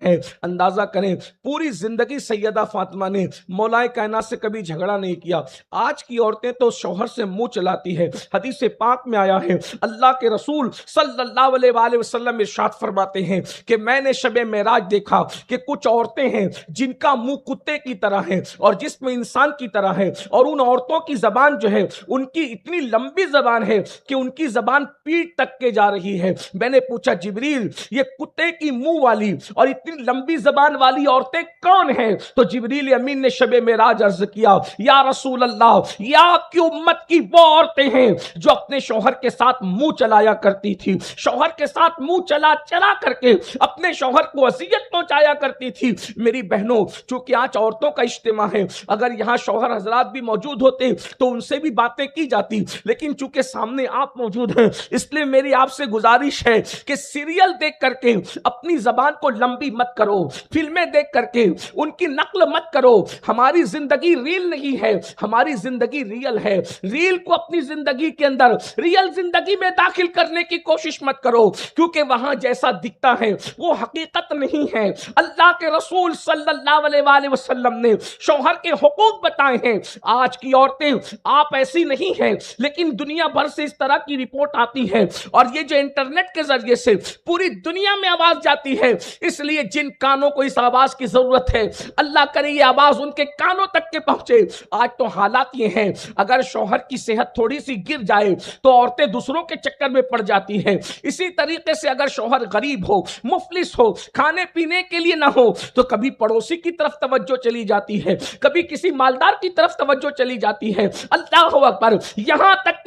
हैं। अंदाजा करें, पूरी जिंदगी सैयदा फातिमा ने मौलाए कायनात से कभी झगड़ा नहीं किया। आज की औरतें तो शौहर से मुंह चलाती है। हदीस पाक में आया है, अल्लाह के रसूल सल्लल्लाहु अलैहि वसल्लम इरशाद फरमाते हैं कि मैंने शबे मेराज देखा कि कुछ औरतें हैं जिनका मुंह कुत्ते की तरह है और जिस्म इंसान की तरह है, और उन औरतों की जबान जो है उनकी इतनी लंबी जबान है कि उनकी जबान पीठ तक के जा रही है। मैंने पूछा, जिब्रील ये कुत्ते की मुंह वाली और इतनी लंबी जबान वाली औरतें कौन हैं? तो जिब्रील अमीन ने शबे मेराज अर्ज किया, या रसूल अल्लाह, या आपकी उम्मत की वो औरतें हैं जो अपने शौहर के साथ मुंह चलाया करती थी, शौहर के साथ मुंह चला चला करके अपने शौहर को अजियत पहुंचाया करती थी। मेरी बहनों, चूंकि आज औरतों का इज्तिमा है, अगर यहां शौहर हजरात भी मौजूद होते तो उनसे भी बातें की जाती, लेकिन चूंकि सामने आप मौजूद हैं, इसलिए मेरी आपसे गुजारिश है कि सीरियल देख करके अपनी जबान को लंबी मत करो, फिल्में देख करके उनकी नकल मत करो। हमारी जिंदगी रील नहीं है, हमारी जिंदगी रियल है। रील को अपनी जिंदगी के अंदर रियल जिंदगी में दाखिल करने की कोशिश मत करो, क्योंकि वहां जैसा दिखता है वो हकीकत नहीं है। अल्लाह के रसूल सल्लल्लाहु अलैहि वसल्लम ने शौहर के हुकूक बताए हैं। आज की औरतें आप ऐसी नहीं है, लेकिन दुनिया भर से इस तरह की रिपोर्ट आती है और ये जो इंटरनेट के जरिए से पूरी दुनिया में आवाज जाती है, इसलिए जिन कानों को इस आवाज की जरूरत है, अल्लाह करे ये आवाज उनके कानों तक के पहुंचे। आज तो हालात ये हैं, अगर शौहर की सेहत थोड़ी सी गिर जाए तो औरतें दूसरों के चक्कर में पड़ जाती हैं। इसी तरीके से अगर शौहर गरीब हो, मुफलिस हो, खाने पीने के लिए ना हो, तो कभी पड़ोसी की तरफ तवज्जो चली जाती है, कभी किसी मालदार की तरफ तवज्जो चली जाती है। अल्लाह अकबर, यहां तक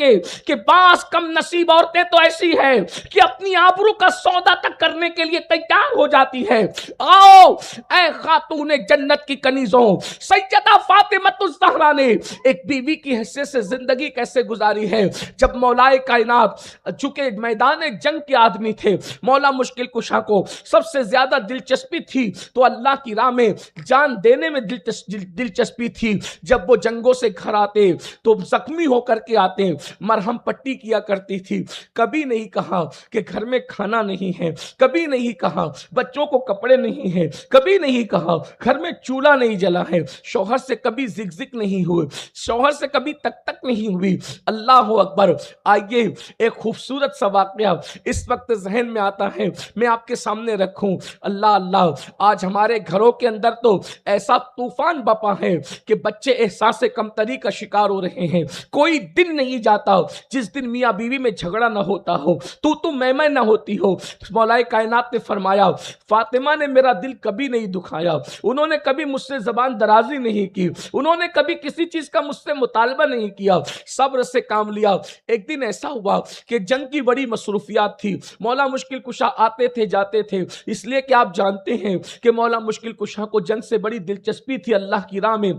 के बास कम नसीब औरतें तो ऐसी है कि अपनी आबरू का सौदा तक करने के लिए तैयार हो जाती है। आओ ऐ खातून जन्नत की कनीजों, सैयदा फातिमतुज़ ज़हरा ने एक बीवी की हैसियत से जिंदगी कैसे गुजारी है। जब मौलाए कायनात चूंकि मैदान जंग के आदमी थे, मौला मुश्किल कुशा को सबसे ज्यादा दिलचस्पी थी तो अल्लाह की राह में जान देने में दिलचस्पी थी। जब वो जंगों से घर आते तो जख्मी होकर के आते, मरहम पट्टी किया करती थी। कभी नहीं कहा कि घर में खाना नहीं है, कभी नहीं कहा बच्चों को कपड़े नहीं है, कभी नहीं कहा घर में चूल्हा नहीं जला है। शौहर से कभी जिक नहीं हुए, शौहर से कभी तक नहीं हुई। अल्लाह अकबर। आइए एक खूबसूरत सा वाकया इस वक्त जहन में आता है, मैं आपके सामने रखूं। अल्लाह अल्लाह, आज हमारे घरों के अंदर तो ऐसा तूफान बपा है कि बच्चे एहसास कमतरी का शिकार हो रहे हैं। कोई दिन नहीं जाता जिस दिन मियाँ बीवी में झगड़ा ना होता हो, तू मैं ना होती हो। मौलाए कायनात ने फरमाया, फातिमा ने मेरा दिल कभी नहीं दुखाया, उन्होंने कभी मुझसे जबान दराजी नहीं की, उन्होंने कभी किसी चीज का मुझसे मुतालबा नहीं किया, सब्र से काम लिया। एक दिन ऐसा हुआ कि जंग की बड़ी मसरूफियात थी, मौला मुश्किल कुशा आते थे जाते थे, इसलिए कि आप जानते हैं कि मौला मुश्किल कुशा को जंग से बड़ी दिलचस्पी थी, अल्लाह की राह में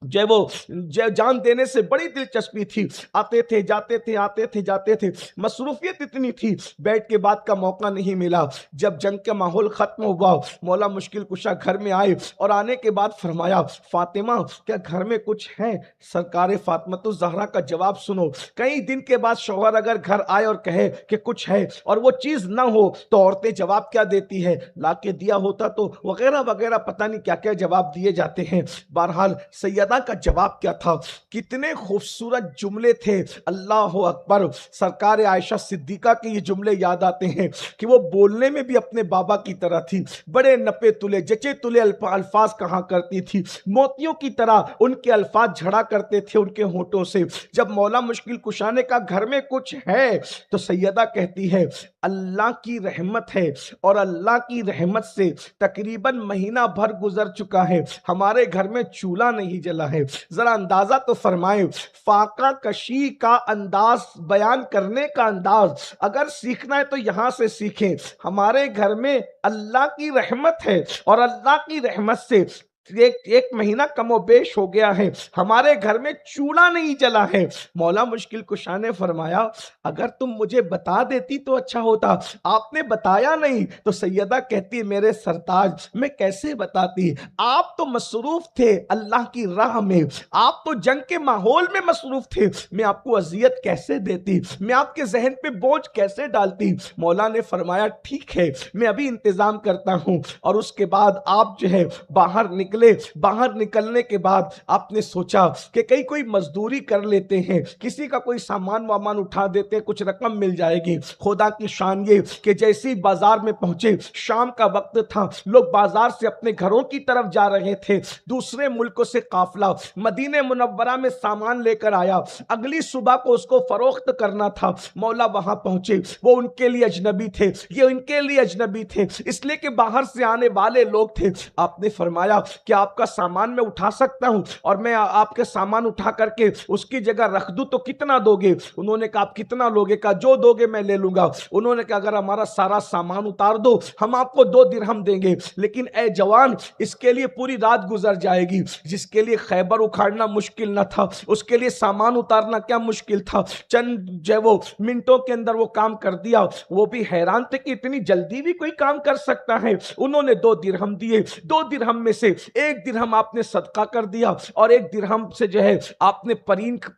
जान देने से बड़ी दिलचस्पी थी। आते थे जाते थे, आते थे जाते थे, मसरूफियत इतनी थी, बैठ के बात का मौका नहीं मिला। जब जंग का माहौल खत्म हुआ, मौला मुश्किल कुशा घर में आए और आने के बाद फरमाया, फातिमा क्या घर में कुछ है? सरकार फातिमतुज़ ज़हरा का जवाब सुनो। कई दिन के बाद शौहर अगर घर आए और कहे कि कुछ है और वो चीज ना हो तो औरतें जवाब क्या देती है, ला के दिया होता तो वगैरह वगैरह, पता नहीं क्या क्या जवाब दिए जाते हैं। बहरहाल सैयदा का जवाब क्या था, कितने खूबसूरत जुमले थे। अल्लाह अकबर। सरकार आयशा सिद्दीका के ये जुमले याद आते हैं कि वो बोलने में भी अपने बाबा की तरह थी, बड़े नपे तुले जचे तुले अल्फाज कहा करती थी, मोतियों की तरह उनके अल्फाज झड़ा करते थे उनके होठों से। जब मौला मुश्किल कुशाने का घर में कुछ है तो सैयदा कहती है, अल्लाह की रहमत है, और अल्लाह की रहमत से तकरीबन महीना भर गुजर चुका है, हमारे घर में चूल्हा नहीं जला है। जरा अंदाजा तो फरमाएं, फाका कशी का अंदाज, बयान करने का अंदाज अगर सीखना है तो यहां से सीखें। हमारे घर में अल्लाह की रहमत है और अल्लाह की रहमत से एक महीना कमोबेश हो गया है, हमारे घर में चूल्हा नहीं जला है। मौला मुश्किल कुशा ने फरमाया, अगर तुम मुझे बता देती तो अच्छा होता, आपने बताया नहीं। तो सैयदा कहती है, मेरे सरताज मैं कैसे बताती, आप तो मसरूफ थे अल्लाह की राह में, आप तो जंग के माहौल में मसरूफ थे, मैं आपको अजियत कैसे देती, मैं आपके जहन पे बोझ कैसे डालती। मौला ने फरमाया, ठीक है मैं अभी इंतजाम करता हूं। और उसके बाद आप जो है बाहर निकले। बाहर निकलने के बाद आपने सोचा कि कहीं कोई मजदूरी कर लेते हैं, किसी का कोई सामान वामान उठा देते हैं, कुछ रकम मिल जाएगी। खुदा की शान ये कि जैसे ही बाजार में पहुंचे, शाम का वक्त था, लोग बाजार से अपने घरों की तरफ जा रहे थे। दूसरे मुल्कों से काफिला मदीने मुनव्वरा में सामान लेकर आया, अगली सुबह को उसको फरोख्त करना था। मौला वहां पहुंचे, वो उनके लिए अजनबी थे, ये उनके लिए अजनबी थे, इसलिए कि बाहर से आने वाले लोग थे। आपने फरमाया कि आपका सामान मैं उठा सकता हूं और मैं आपके सामान उठा करके उसकी जगह रख दूं तो कितना दोगे? उन्होंने कहा, आप कितना लोगे? कहा, जो दोगे मैं ले लूंगा। उन्होंने कहा, अगर हमारा सारा सामान उतार दो हम आपको 2 दिरहम देंगे, लेकिन ए जवान इसके लिए पूरी रात गुजर जाएगी। जिसके लिए खैबर उखाड़ना मुश्किल न था, उसके लिए सामान उतारना क्या मुश्किल था। चंद जो वो मिनटों के अंदर वो काम कर दिया। वो भी हैरान थे कि इतनी जल्दी भी कोई काम कर सकता है। उन्होंने 2 दिरहम दिए, 2 दिरहम में से 1 दिरहम आपने सदका कर दिया और 1 दिरहम से जो है आपने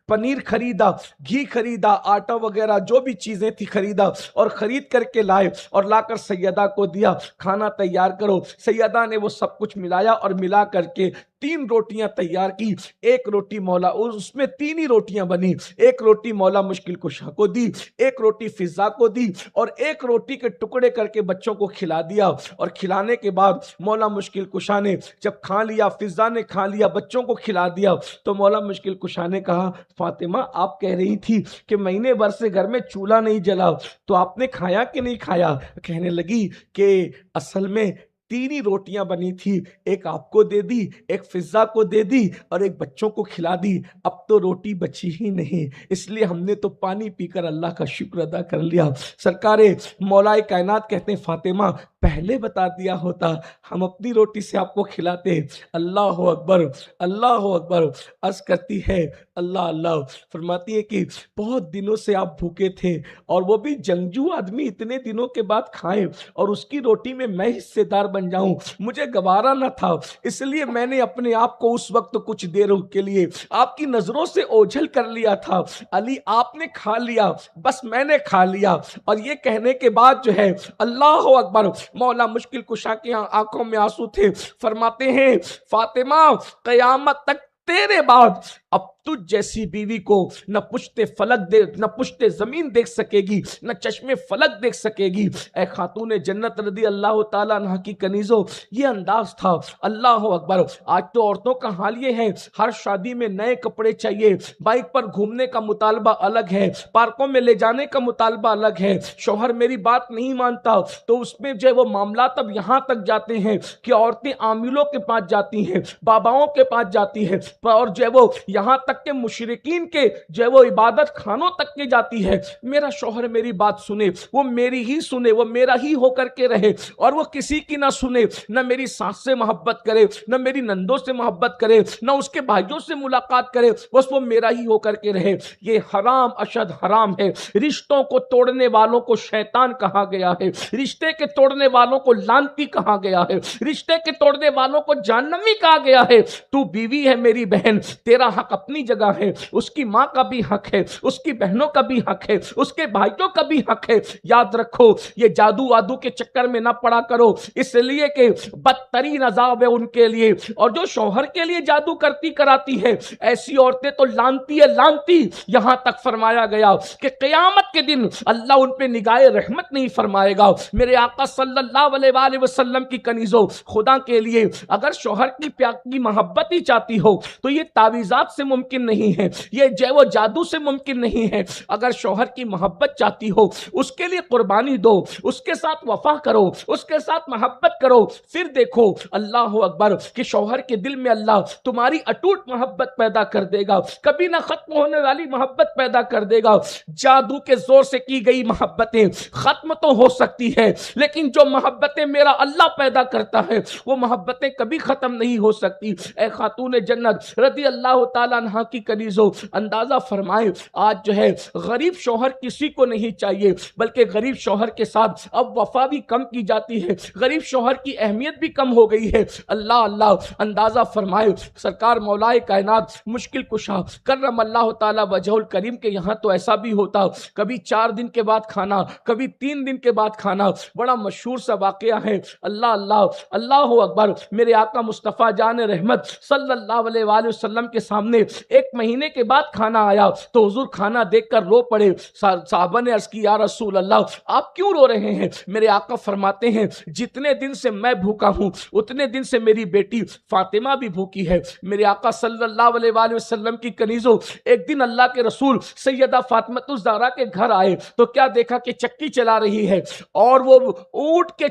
पनीर खरीदा, घी खरीदा, आटा वगैरह जो भी चीजें थी खरीदा और खरीद करके लाए और लाकर सैयदा को दिया, खाना तैयार करो। सैयदा ने वो सब कुछ मिलाया और मिला करके 3 रोटियां तैयार की। 1 रोटी मौला, उसमें 3 ही रोटियां बनी। 1 रोटी मौला मुश्किल कुशा को दी, 1 रोटी फिजा को दी और 1 रोटी के टुकड़े करके बच्चों को खिला दिया। और खिलाने के बाद मौला मुश्किल कुशा ने जब खा लिया, फिजा ने खा लिया, बच्चों को खिला दिया, तो मौला मुश्किल कुशा ने कहा, फातिमा आप कह रही थी कि महीने भर से घर में चूल्हा नहीं जला, तो आपने खाया कि नहीं खाया? कहने लगी कि असल में 3 ही रोटियां बनी थी, 1 आपको दे दी, 1 फिजा को दे दी और 1 बच्चों को खिला दी। अब तो रोटी बची ही नहीं, इसलिए हमने तो पानी पीकर अल्लाह का शुक्र अदा कर लिया। सरकारे मौलाए कायनात कहते हैं, फातिमा पहले बता दिया होता हम अपनी रोटी से आपको खिलाते। अल्लाह अकबर, अल्लाह अकबर। अर्ज करती है, अल्लाह अल्लाह। फरमाती है कि बहुत दिनों से आप भूखे थे और वो भी जंगजू आदमी इतने दिनों के बाद खाए और उसकी रोटी में मैं हिस्सेदार बन जाऊं, मुझे गवारा न था, इसलिए मैंने अपने आप को उस वक्त कुछ देर के लिए आपकी नजरों से ओझल कर लिया था। अली आपने खा लिया, बस मैंने खा लिया। और ये कहने के बाद जो है अल्लाह अकबर, मौला मुश्किल कुशा की आंखों में आंसू थे। फरमाते हैं, फातिमा कयामत तक तेरे बाद अब तुझ जैसी बीवी को न पुश्ते फलक दे, न पुश्ते जमीन देख सकेगी, न चश्मे फलक देख सकेगी। ए खातून जन्नत रदी अल्लाह ताला अन्हा की कनीजो, ये अंदाज था। अल्लाह अकबर। आज तो औरतों का हाल ये है, हर शादी में नए कपड़े चाहिए, बाइक पर घूमने का मुतालबा अलग है, पार्कों में ले जाने का मुतालबा अलग है। शौहर मेरी बात नहीं मानता तो उसमें जो है वो मामला तब यहां तक जाते हैं कि औरतें आमिलों के पास जाती हैं, बाबाओं के पास जाती है और जो है वो यहां तक के मुशरिकीन के जो है वो इबादत खानों तक के जाती है। मेरा शौहर मेरी बात सुने, वो मेरी ही सुने, वो मेरा ही होकर के रहे और वो किसी की ना सुने, न मेरी सास से मोहब्बत करे, न मेरी नंदों से मोहब्बत करे, न उसके भाइयों से मुलाकात करे, बस वो मेरा ही होकर के रहे। ये हराम अशद हराम है। रिश्तों को तोड़ने वालों को शैतान कहा गया है, रिश्ते के तोड़ने वालों को लानती कहा गया है, रिश्ते के तोड़ने वालों को जहन्नमी कहा गया है। तू बीवी है मेरी बहन, तेरा हक अपनी जगह है, उसकी मां का भी हक है, उसकी बहनों का भी हक है, उसके भाइयों का भी हक है। याद रखो, ये जादू वादू के चक्कर में ना पड़ा करो, इसलिए कि बदतरीन अजाब है उनके लिए। और जो शौहर के लिए जादू करती कराती है, ऐसी औरतें तो लानती है, लानती। यहां तक फरमाया गया कि क़यामत के दिन अल्लाह उन पे निगाहे रहमत नहीं फरमाएगा। मेरे आका सल्लल्लाहु अलैहि वसल्लम की कनीजों, खुदा के लिए अगर शौहर की प्यार की मोहब्बत ही चाहती हो तो ये तावीज़ात से मुमकिन नहीं है, ये जय वो जादू से मुमकिन नहीं है। अगर शौहर की मोहब्बत चाहती हो, उसके लिए कुर्बानी दो, उसके साथ वफा करो, उसके साथ मोहब्बत करो, फिर देखो अल्लाह अकबर कि शौहर के दिल में अल्लाह तुम्हारी अटूट मोहब्बत पैदा कर देगा, कभी ना खत्म होने वाली मोहब्बत पैदा कर देगा। जादू के जोर से की गई मोहब्बतें खत्म तो हो सकती है, लेकिन जो मोहब्बतें मेरा अल्लाह पैदा करता है वो मोहब्बतें कभी खत्म नहीं हो सकती। ए खातून जन्नत रदी अल्लाह ताला अन्हा की कनीजो, अंदाजा फरमाए आज जो है गरीब शौहर किसी को नहीं चाहिए, बल्कि गरीब शौहर के साथ अब वफा भी कम की जाती है, गरीब शौहर की अहमियत भी कम हो गई है। अल्लाह अल्लाह अंदाजा फरमाए सरकार मौलाए कायनात मुश्किल कुशा करम अल्लाह ताला वजहुल करीम के यहाँ तो ऐसा भी होता, कभी 4 दिन के बाद खाना, कभी 3 दिन के बाद खाना। बड़ा मशहूर सा वाकया है। अल्लाह अल्लाह अल्लाह अकबर मेरे आका मुस्तफ़ा जान रहमत सल्लल्लाहु अलैहि वसल्लम के सामने 1 महीने के बाद खाना आया तो हुजूर खाना देखकर रो पड़े। साहबा ने अर्ज की या रसूल अल्लाह आप क्यों रो रहे हैं? मेरे आका फरमाते हैं जितने दिन से मैं भूखा हूं उतने दिन से मेरी बेटी फातिमा भी भूखी है। मेरे आका सल्लल्लाहु अलैहि वसल्लम की कनीजों, एक दिन अल्लाह के रसूल सैयदा फातिमा ज़हरा के घर आए तो क्या देखा कि चक्की चला रही है और वो ऊंट के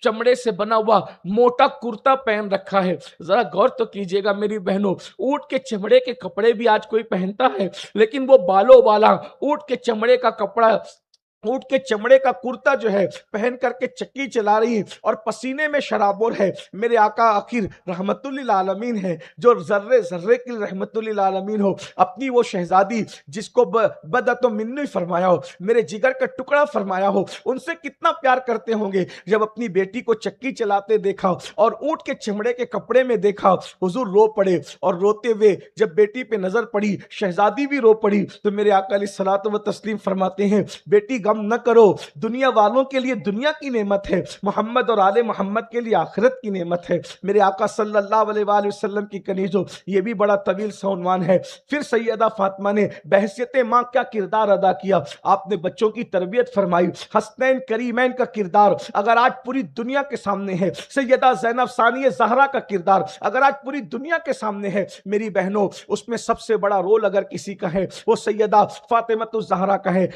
चमड़े से बना हुआ मोटा कुर्ता पहन रखा है। जरा गौर तो कीजिएगा मेरी बहनों, ऊंट के चमड़े के कपड़े भी आज कोई पहनता है, लेकिन वो बालों वाला ऊंट के चमड़े का कपड़ा, ऊंट के चमड़े का कुर्ता जो है पहन करके चक्की चला रही है और पसीने में शराबोर है। मेरे आका आखिर रहमतुल्लिल आलमीन है, जो जर्रे जर्रे की रहमतुल्लिल आलमीन हो, अपनी वो शहजादी जिसको बदतो मिन्नी फरमाया हो, मेरे जिगर का टुकड़ा फरमाया हो, उनसे कितना प्यार करते होंगे जब अपनी बेटी को चक्की चलाते देखा और ऊंट के चमड़े के कपड़े में देखा। हुजूर रो पड़े और रोते हुए जब बेटी पे नजर पड़ी, शहजादी भी रो पड़ी, तो मेरे आका अलैहिस्सलातु व तस्लीम फरमाते हैं बेटी गम न करो, दुनिया वालों के लिए दुनिया की नेमत है, मोहम्मद और आले मोहम्मद के लिए आखिरत की नेमत है। मेरे आका सल्लल्लाहु अलैहि वसल्लम की कनीजों, ये भी बड़ा तवील सा उन्वान है। फिर सैयदा फातिमा ने बहसियत मां क्या किरदार अदा किया? आपने बच्चों की तरबियत फरमाई, हसनैन करीमैन का किरदार अगर आज पूरी दुनिया के सामने है, सैयदा ज़ैनब सानिया ज़हरा का किरदार अगर आज पूरी दुनिया के सामने है, मेरी बहनों उसमें सबसे बड़ा रोल अगर किसी का है वो सैयदा फातिमा ज़हरा का है।